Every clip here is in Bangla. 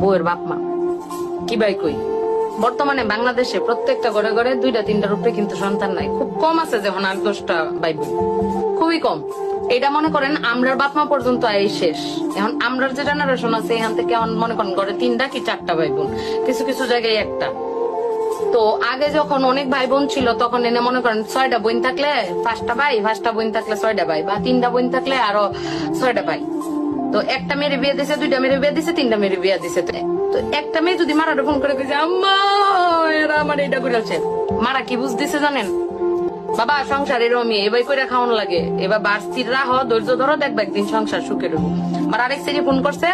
বউয়ের বাপ মা কি ভাই কই বর্তমানে বাংলাদেশে প্রত্যেকটা ঘরে ঘরে 2-3টার উপরে কিন্তু সন্তান নাই। খুব কম আছে যখন 8-10টা ভাই বোন, খুবই কম। এটা মনে করেন আমরার বাপ মা পর্যন্ত এই শেষ। এখন আমরার যে জেনারেশন আছে এখান থেকে মনে করেন ঘরে 3টা কি 4টা ভাই বোন, কিছু কিছু জায়গায় একটা। তো আগে যখন অনেক ভাই বোন ছিল তখন এনে মনে করেন 6টা বোন থাকলে 5টা ভাই, 5টা বোন থাকলে 6টা ভাই, বা 3টা বোন থাকলে আরো 6টা ভাই। তো একটা মেয়ের বিয়ে দিছে, 2টা মেয়ের বিয়ে দিছে, 3টা মেয়ের বিয়ে দিছে। তো একটা মেয়ে যদি মারাটা ফোন করে কইছে আম্মা এরা আমার এটা করেছে, মারা কি বুঝ দিছে জানেন? বাবা সংসার এরমই, এবার করে খাওয়ানো লাগে, এবার বাড়তির রাহ ধৈর্য ধরো, দেখবে একদিন সংসার সুখে রইব। আমার আরেক সেরি ফোন করছে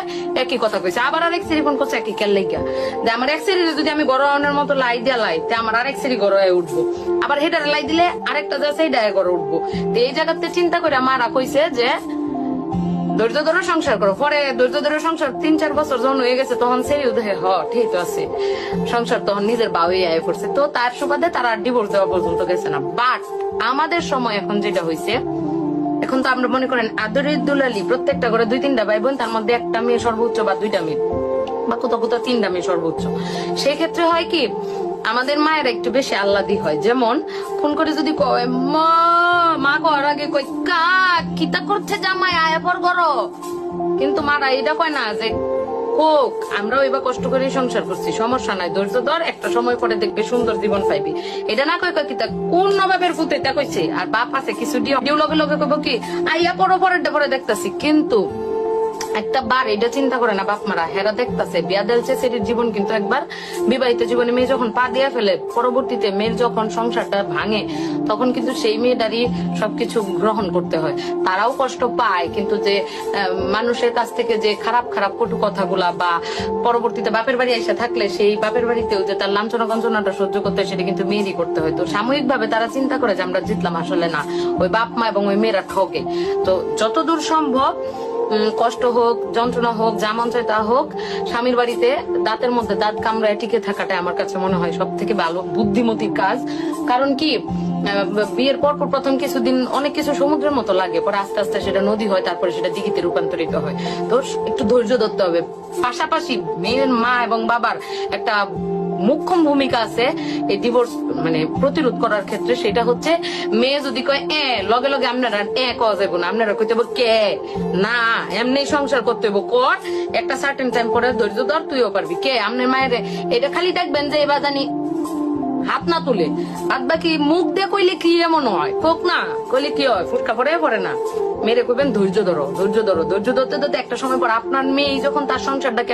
একই কথা কইছে, আবার আরেক সেরি ফোন করছে একই কেল লেগা যে আমার এক সেরি যদি আমি গরমের মতো লাই দিয়া লাই তে আমার আরেক সেরি গড়ে উঠবো, আবার হেটারে লাই দিলে আরেকটা যা সেই ডায়ে গড়ে উঠবো। তো এই জায়গাতে চিন্তা করে মারা কইছে যে ধৈর্য ধরে সংসার করো। পরে ধৈর্য ধরে সংসার 3-4 বছর যখন হয়ে গেছে তখন সেরি উদয় ঠিক আছে সংসার তখন নিজের বাউই আয় পড়ছে। তো তার সুবাদে তারা ডিভোর্স দেওয়া পর্যন্ত গেছে না। বাট আমাদের সময় এখন যেটা হয়েছে, এখন তো আমরা মনে করেন আদরের দুলালি প্রত্যেকটা করে 2-3টা ভাই বোন, তার মধ্যে একটা মেয়ে সর্বোচ্চ বা 2টা মেয়ে বা কোথাও কোথাও 3টা মেয়ে সর্বোচ্চ। সেই ক্ষেত্রে হয় কি আমাদের মায়ের একটু বেশি আহ্লাদি হয়। যেমন ফোন করে যদি কয় মা কর আগে কই কিতা করছে জামাই আয়া পর করো, কিন্তু মারা এটা কয় না যে হোক আমরাও এবার কষ্ট করে সংসার করছি, সমস্যা নাই, ধৈর্য ধর, একটা সময় পরে দেখবে সুন্দর জীবন পাইবি। এটা না কয় কিতা কোন নবাবের পুতে এটা কইছে। আর বাপ আছে কিছু ডিউ লগে লগে কইব কি আইয়া পরে পরে দেখতাছি, কিন্তু একটা বার এটা চিন্তা করে না বাপ মারা, হেরা দেখতেছে বিয়া দেলছে সেটির জীবন কিন্তু একবার বিবাহিত জীবনে মেয়ে যখন পা দিয়া ফেলে পরবর্তীতে মেয়ের যখন সংসারটা ভাঙে তখন কিন্তু সেই মেয়েটারই সবকিছু গ্রহণ করতে হয়। তারাও কষ্ট পায়, কিন্তু যে মানুষের কাছ থেকে যে খারাপ খারাপ কটু কথাগুলা বা পরবর্তীতে বাপের বাড়ি এসে থাকলে সেই বাপের বাড়িতেও যে তার লাঞ্ছনা গঞ্জনাটা সহ্য করতে হয় সেটা কিন্তু মেয়েরই করতে হয়। তো সাময়িক ভাবে তারা চিন্তা করে যে আমরা জিতলাম, আসলে না, ওই বাপ মা এবং ওই মেয়েরা ঠকে। তো যতদূর সম্ভব কষ্ট হোক, যন্ত্রণা হোক, যা মন চায় তা হোক, স্বামীর বাড়িতে দাঁতের মধ্যে দাঁত কামড়ায় টিকে থাকাটা আমার কাছে মনে হয় সব থেকে ভালো বুদ্ধিমতির কাজ। কারণ কি বিয়ের পর প্রথম কিছুদিন অনেক কিছু সমুদ্রের মতো লাগে, পরে আস্তে আস্তে সেটা নদী হয়, তারপরে সেটা দিঘিতে রূপান্তরিত হয়। তো একটু ধৈর্য ধরতে হবে। পাশাপাশি মেয়ের মা এবং বাবার একটা মুখ্য ভূমিকা আছে এই ডিভোর্স মানে প্রতিরোধ করার ক্ষেত্রে। সেটা হচ্ছে মেয়ে যদি কয় লগে লগে আপনারা কওয়া যাবো না, আপনারা কইতে হবো কে না এমনি সংসার করতে হইব কর, একটা সার্টেন টাইম পরে ধৈর্য ধর, তুইও পারবি কে আপনার মায়ের। এটা খালি দেখবেন যে এবার জানি হাত না তুলে, বাদ বাকি মুখ দিয়ে কইলে কি এমন হয় হোক না, কইলে কি হয় ফুটকা পরে না। মেরে কইবেন ধৈর্য ধরো, ধৈর্য ধরো, ধৈর্য ধরতে ধরতে একটা সময় পর আপনার মেয়ে যখন তার সংসারটাকে